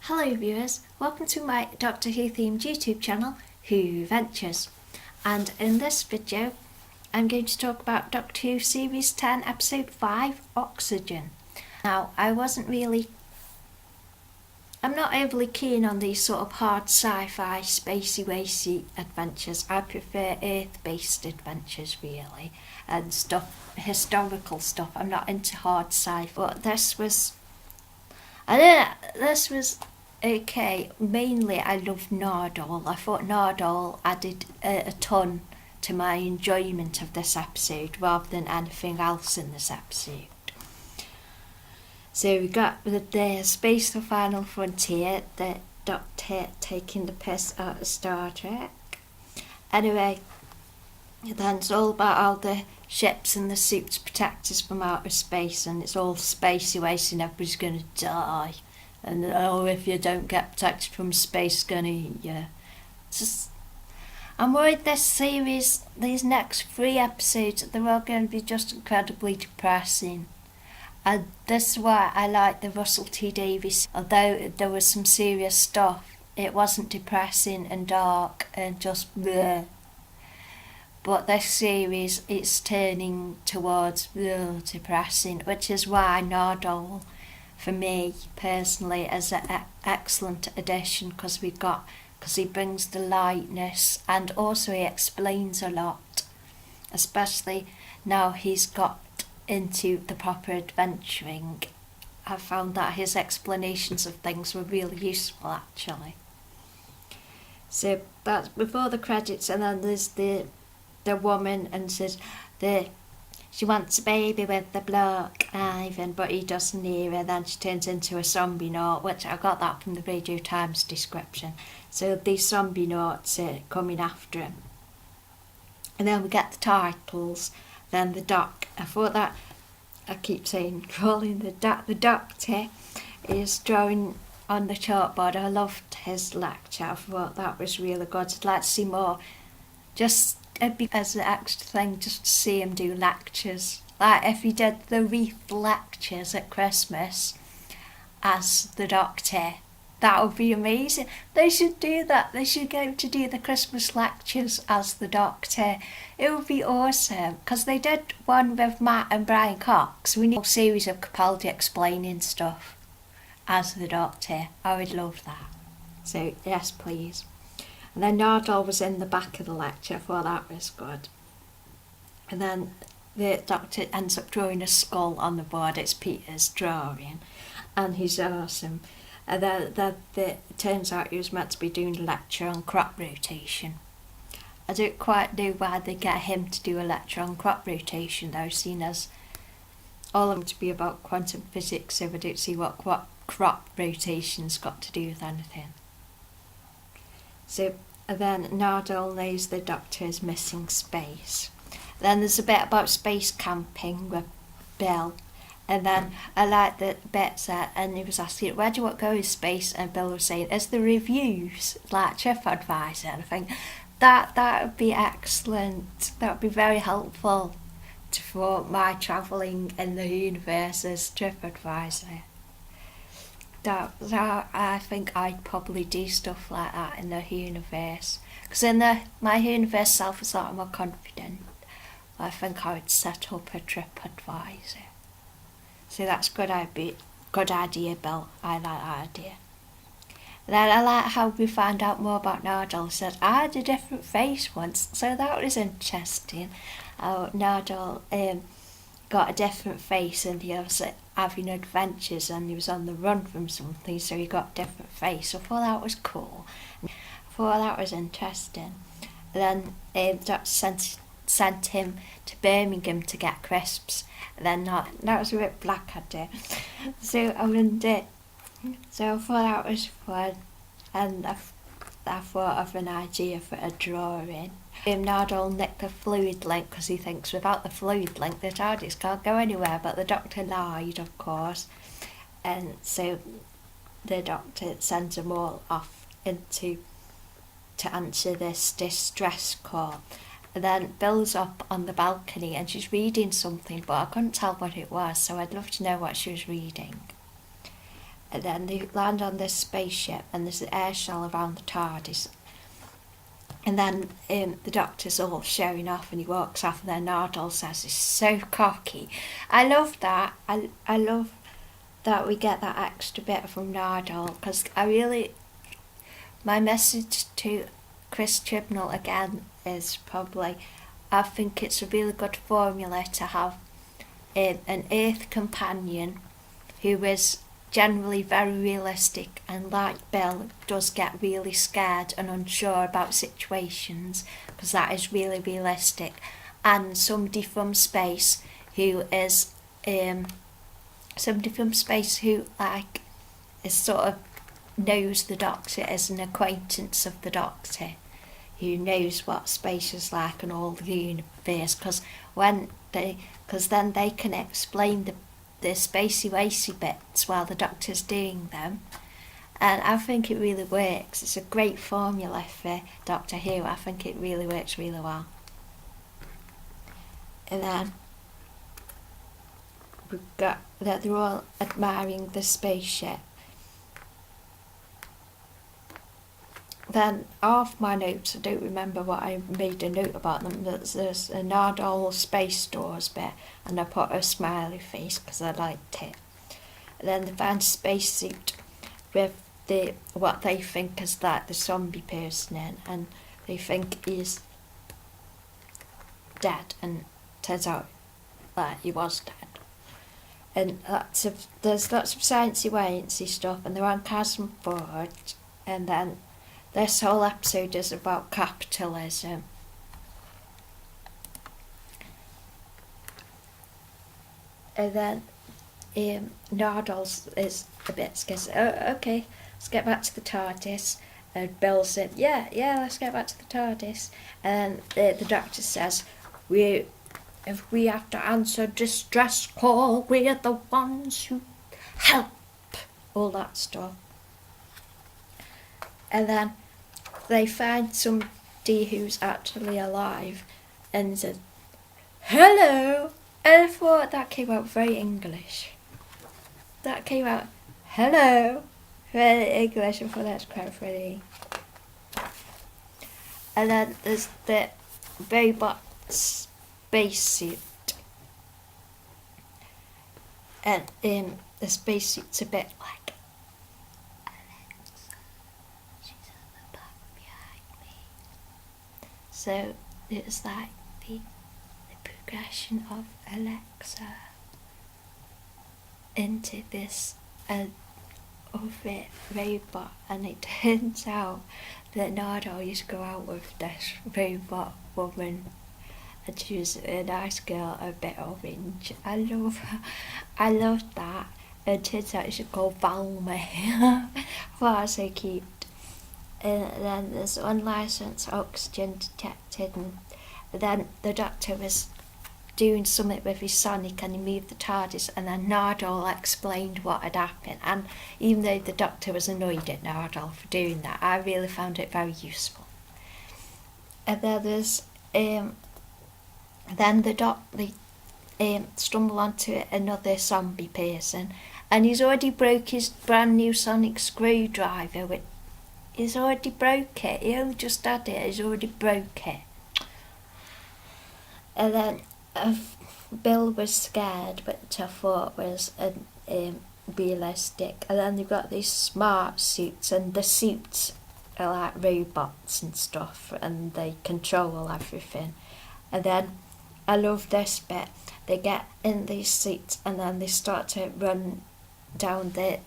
Hello viewers, welcome to my Doctor Who themed YouTube channel, Who Ventures. And in this video, I'm going to talk about Doctor Who Series 10 Episode 5, Oxygen. Now, I'm not overly keen on these sort of hard sci-fi, spacey, racy adventures. I prefer Earth-based adventures really, and historical stuff. I'm not into hard sci-fi, but this was okay. Mainly I loved Nardole. I thought Nardole added a ton to my enjoyment of this episode rather than anything else in this episode. So we got the Space for Final Frontier, the Doctor taking the piss out of Star Trek. Anyway, then it's all about all the ships and the suits protect us from outer space, and it's all spacey waste and everybody's going to die. And if you don't get protected from space, it's going to eat you. I'm worried this series, these next 3 episodes, they're all going to be just incredibly depressing. And this is why I like the Russell T Davies. Although there was some serious stuff, it wasn't depressing and dark and just bleh. But this series, it's turning towards depressing, which is why Nardole, for me personally, is an excellent addition, because he brings the lightness, and also he explains a lot, especially now he's got into the proper adventuring. I found that his explanations of things were really useful actually. So that's before the credits, and then there's the woman, and says she wants a baby with the bloke Ivan, but he doesn't hear her. Then she turns into a zombie naut, which I got that from the Radio Times description. So these zombie nauts are coming after him. And then we get the titles. Then the doc. I thought that, I keep calling the Doctor is drawing on the chalkboard. I loved his lecture. I thought that was really good. I'd like to see more. Just as an extra thing, just to see him do lectures. Like if he did the wreath lectures at Christmas as the Doctor, that would be amazing. They should do that. They should go to do the Christmas lectures as the Doctor. It would be awesome, because they did one with Matt and Brian Cox. We need a series of Capaldi explaining stuff as the Doctor. I would love that. So yes, please. And then Nardole was in the back of the lecture. I thought that was good. And then the Doctor ends up drawing a skull on the board. It's Peter's drawing, and he's awesome. And then it turns out he was meant to be doing a lecture on crop rotation. I don't quite know why they get him to do a lecture on crop rotation though, seeing as all of them to be about quantum physics, so I don't see what crop rotation's got to do with anything. So then Nardole knows the Doctor is missing space. Then there's a bit about space camping with Bill. And then I like the bits there, and he was asking, where do you want to go in space? And Bill was saying, is the reviews like TripAdvisor? And I think that would be excellent. That would be very helpful for my travelling in the universe as TripAdvisor. I think I'd probably do stuff like that in the universe. Because in my universe self is a lot more confident. I think I would set up a TripAdvisor. So that's good idea, Bill. I like that idea. Then I like how we found out more about Nardole. He said, I had a different face once, so that was interesting. Nardole got a different face, and he was having adventures, and he was on the run from something, so he got a different face. I thought that was cool. I thought that was interesting. And then the Doctor sent him to Birmingham to get crisps. And then that was a bit Blackadder. So I thought that was fun, and I thought of an idea for a drawing. Nardole nicked the fluid link because he thinks without the fluid link the TARDIS can't go anywhere, but the Doctor lied, of course. And so the Doctor sends them all off to answer this distress call. And then Bill's up on the balcony and she's reading something, but I couldn't tell what it was, so I'd love to know what she was reading. And then they land on this spaceship and there's an air shell around the TARDIS. And then the Doctor's all showing off and he walks off and then Nardole says he's so cocky. I love that. I love that we get that extra bit from Nardole, because my message to Chris Chibnall again is probably, I think it's a really good formula to have an Earth companion who is generally very realistic and, like Bill, does get really scared and unsure about situations, because that is really realistic, and somebody from space who is like is sort of knows the Doctor, as an acquaintance of the Doctor, who knows what space is like and all the universe, because then they can explain the spacey racy bits while the Doctor's doing them. And I think it really works. It's a great formula for Doctor Who. I think it really works really well. And then we've got that they're all admiring the spaceship. Then off my notes, I don't remember what I made a note about them, but there's a Nardole Space Stores bit, and I put a smiley face because I liked it. And then they find a spacesuit with what they think is like the zombie person in, and they think he's dead, and turns out that he was dead. And there's lots of sciencey stuff, and they're on Chasm Forge, and then this whole episode is about capitalism. And then Nardole is a bit scared. Oh, okay, let's get back to the TARDIS. And Bill said, yeah, let's get back to the TARDIS. And the Doctor says, if we have to answer distress call, we're the ones who help. All that stuff. And then they find somebody who's actually alive and said, hello. And I thought that came out very English. That came out, hello, very English. I thought that's quite funny. And then there's the robot spacesuit. And the spacesuit's a bit like, so it's like the progression of Alexa into this other robot, and it turns out that Nardole used to go out with this robot woman, and she was a nice girl, a bit orange. I love that. It turns out she called Valmy. Well, that's so cute. And then there's unlicensed oxygen detected, and then the Doctor was doing something with his Sonic and he moved the TARDIS, and then Nardole explained what had happened, and even though the Doctor was annoyed at Nardole for doing that, I really found it very useful. And then there's then they stumble onto another zombie person, and he's already broke his brand new sonic screwdriver. He's already broke it. He only just had it. He's already broke it. And then Bill was scared, which I thought was realistic. And then they've got these smart suits, and the suits are like robots and stuff, and they control everything. And then I love this bit. They get in these seats and then they start to run down the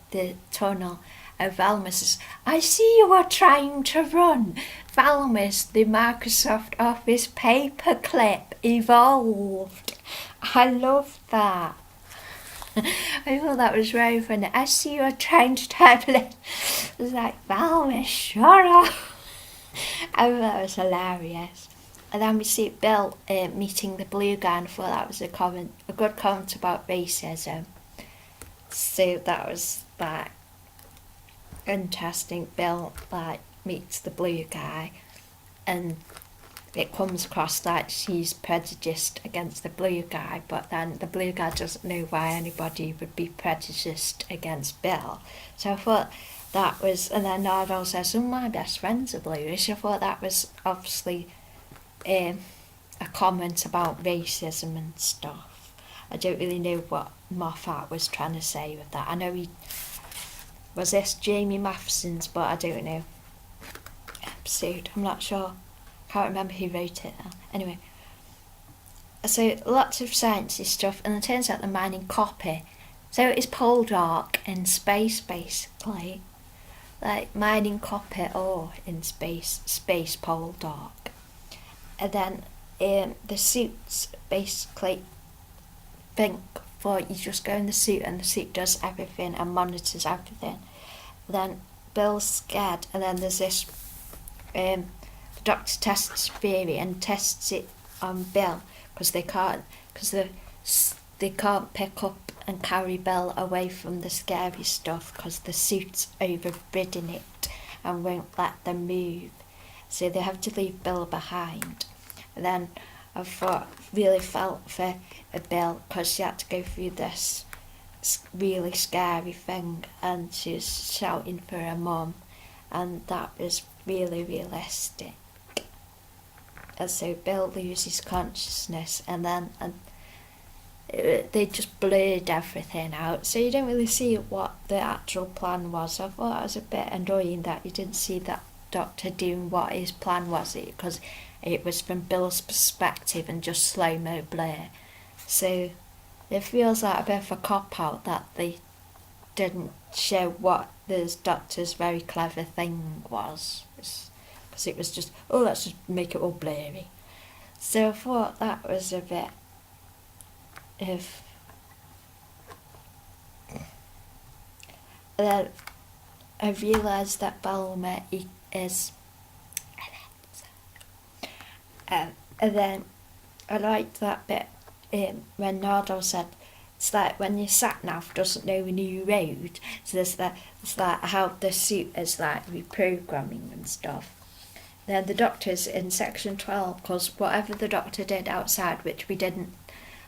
tunnel. And Valmus says, I see you are trying to run. Valmus, the Microsoft Office paperclip, evolved. I love that. I thought that was very funny. I see you are trying to type it. It was like, Valmus, shut up. I thought that was hilarious. And then we see Bill meeting the blue guy, and I thought that was a good comment about racism. So that was like interesting. Bill meets the blue guy, and it comes across like she's prejudiced against the blue guy, but then the blue guy doesn't know why anybody would be prejudiced against Bill. So I thought that was, and then Nardole says, "Oh, my best friends are bluish." I thought that was obviously a comment about racism and stuff. I don't really know what Moffat was trying to say with that. I know he was this Jamie Matheson's, but I don't know episode. I'm not sure. Can't remember who wrote it now. Anyway, so lots of sciencey stuff, and it turns out they're mining copper. So it's Poldark in space, basically. Like mining copper ore in space Poldark. And then the suits basically think for you just go in the suit and the suit does everything and monitors everything. Then Bill's scared, and then there's this the doctor tests theory and tests it on Bill because they can't pick up and carry Bill away from the scary stuff because the suit's overridden it and won't let them move. So they have to leave Bill behind. And then I really felt for Bill because she had to go through this really scary thing and she was shouting for her mum, and that was really realistic. And so Bill loses consciousness, and then they just blurred everything out, so you don't really see what the actual plan was. I thought it was a bit annoying that you didn't see that doctor doing what his plan was, because it was from Bill's perspective and just slow-mo blur. So it feels like a bit of a cop-out that they didn't show what this doctor's very clever thing was. Because it was just, oh, let's just make it all blurry. So I thought that was a bit of... Then I realised that Belmer is... and then I liked that bit when Nardole said, it's like when your sat-nav doesn't know a new road. So it's like how the suit is like reprogramming and stuff. Then the doctor's in section 12, because whatever the doctor did outside, which we didn't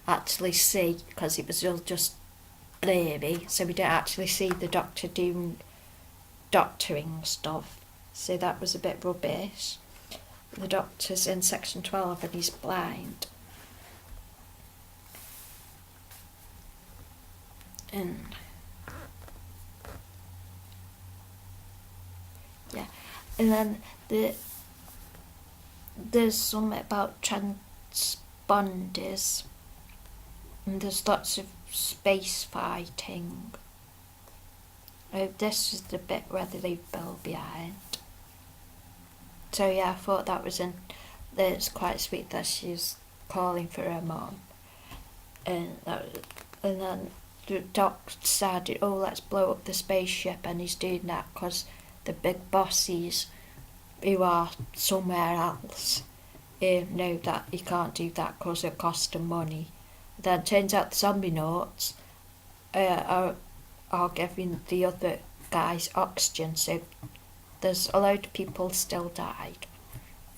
actually see because it was all just blurry, so we didn't actually see the doctor doing doctoring stuff. So that was a bit rubbish. The doctor's in section 12 and he's blind. And yeah, and then there's something about transponders, and there's lots of space fighting. This is the bit where they leave Bill behind. So yeah, I thought that was it's quite sweet that she's calling for her mum, and then the doc decided, oh, let's blow up the spaceship, and he's doing that because the big bosses who are somewhere else know that he can't do that because it costs him money. Then it turns out the zombie nauts are giving the other guys oxygen, so there's a load of people still died.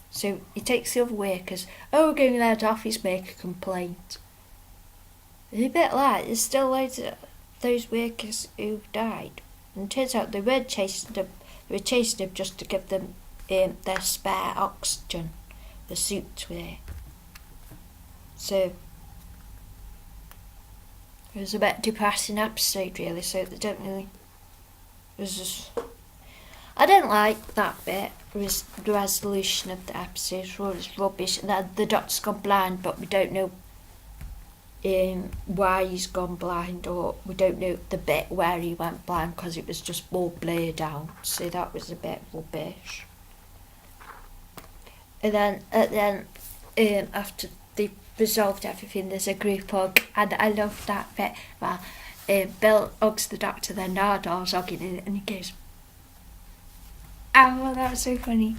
So he takes the other workers, oh, we're going to let office make a complaint. It's a bit like there's still loads of those workers who died. And it turns out they were chasing them just to give them their spare oxygen. The suits were. So it was a bit depressing episode really, so they don't really... It was just... I didn't like that bit. It was the resolution of the episode was rubbish, and then the doctor's gone blind, but we don't know why he's gone blind, or we don't know the bit where he went blind because it was just all blurred out, so that was a bit rubbish. And then after they resolved everything, there's a group hug, and I love that bit where Bill hugs the doctor, then Nardole's hugging him, and he goes, oh, that was so funny.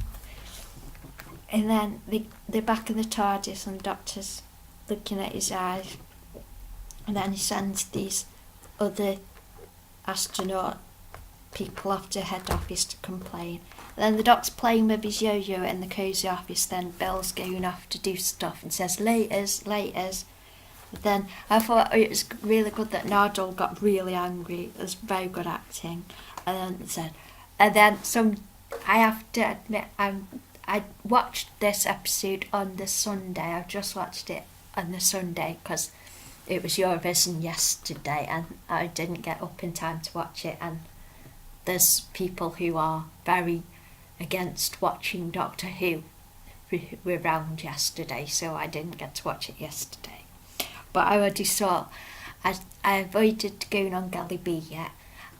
And then they're back in the TARDIS and the doctor's looking at his eyes, and then he sends these other astronaut people off to head office to complain. Then the doc's playing with his yo-yo in the cosy office. Then Bill's going off to do stuff and says, laters. But then I thought it was really good that Nardole got really angry. It was very good acting. And then I have to admit, I watched this episode on the Sunday. I just watched it on the Sunday because it was Eurovision yesterday and I didn't get up in time to watch it. And there's people who are very against watching Doctor Who were around yesterday, so I didn't get to watch it yesterday. But I already saw, I avoided going on Gally B yet,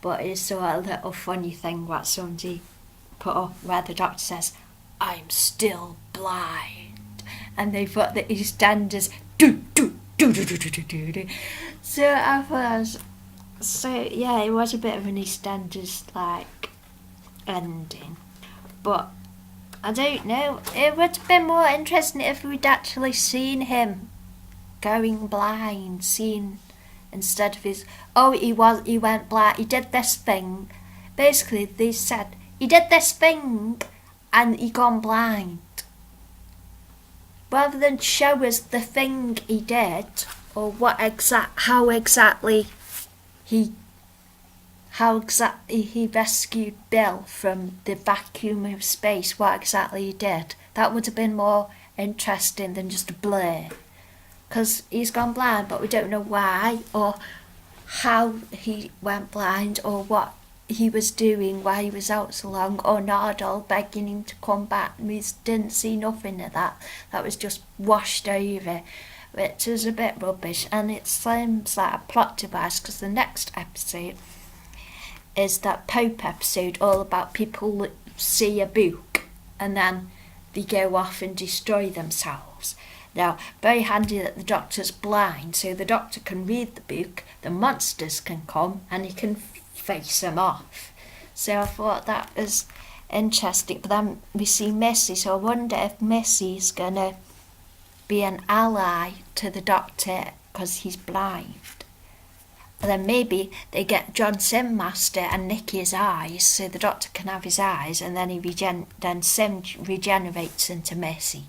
but I saw a little funny thing what somebody put up where the doctor says, "I'm still blind," and they put the EastEnders do. So I thought, yeah, it was a bit of an EastEnders like ending, but I don't know. It would have been more interesting if we'd actually seen him going blind, instead of his, he went blind, he did this thing. Basically, they said, he did this thing and he gone blind. Rather than show us the thing he did, or how exactly he rescued Bill from the vacuum of space, what exactly he did. That would have been more interesting than just a blur. Because he's gone blind, but we don't know why, or how he went blind, or what he was doing while he was out so long, or Nardole begging him to come back. We didn't see nothing of that. That was just washed over, which is a bit rubbish. And it seems like a plot device, because the next episode is that Pope episode, all about people that see a book and then they go off and destroy themselves. Now, very handy that the doctor's blind, so the doctor can read the book, the monsters can come, and he can face them off. So I thought that was interesting. But then we see Missy, so I wonder if Missy's going to be an ally to the doctor because he's blind. And then maybe they get John Sim-Master and nick his eyes, so the doctor can have his eyes, and then then Sim regenerates into Missy.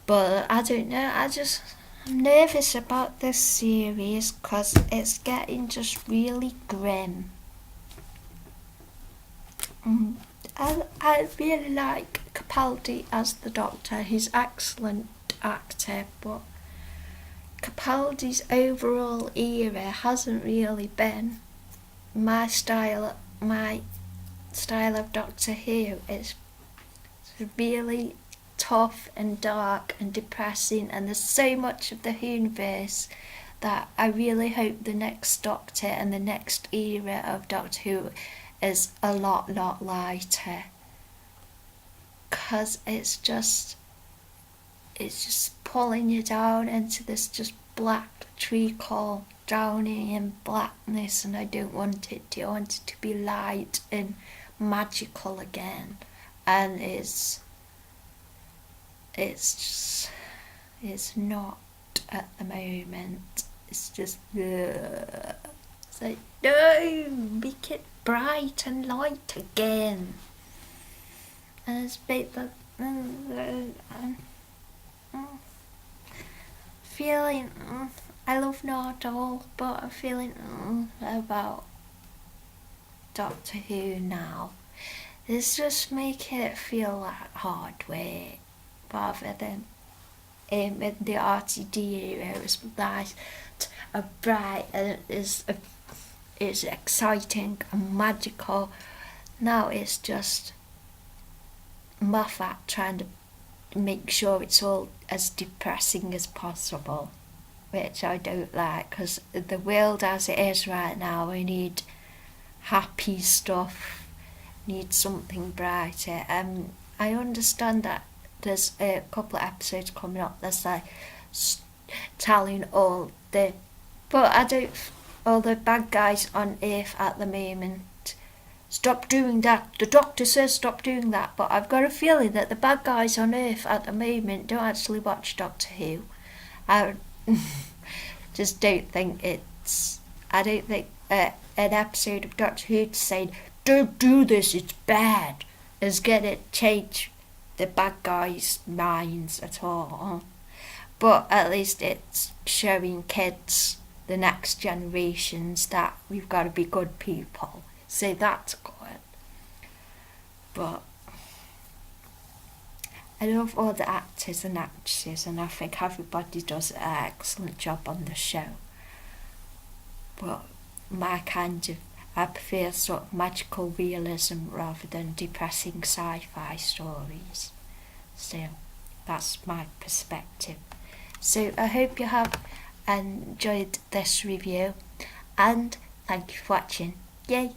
But I don't know, I'm nervous about this series because it's getting just really grim. I really like Capaldi as the Doctor. He's an excellent actor, but Capaldi's overall era hasn't really been my style of Doctor Who. It's really tough and dark and depressing, and there's so much of the universe that I really hope the next Doctor and the next era of Doctor Who is a lot lighter, because it's just pulling you down into this just black treacle, drowning in blackness, and I don't want it to. I want it to be light and magical again, and it's not at the moment. It's just it's like, no, make it bright and light again. And it's a bit that feeling I love Nardole, but I'm feeling about Doctor Who now. It's just making it feel like hard work, rather than in the RTD era. It was nice and bright, and it's exciting and magical. Now it's just Moffat trying to make sure it's all as depressing as possible, which I don't like, because the world as it is right now, we need happy stuff, need something brighter. I understand that there's a couple of episodes coming up that's like telling all the bad guys on Earth at the moment, stop doing that. The Doctor says stop doing that, but I've got a feeling that the bad guys on Earth at the moment don't actually watch Doctor Who. I just don't think it's I don't think an episode of Doctor Who saying, "Don't do this, it's bad," is gonna change the bad guys' minds at all. But at least it's showing kids, the next generations, that we've got to be good people. So that's good. But I love all the actors and actresses, and I think everybody does an excellent job on the show. But I prefer sort of magical realism rather than depressing sci-fi stories. So that's my perspective. So I hope you have enjoyed this review, and thank you for watching. Yay!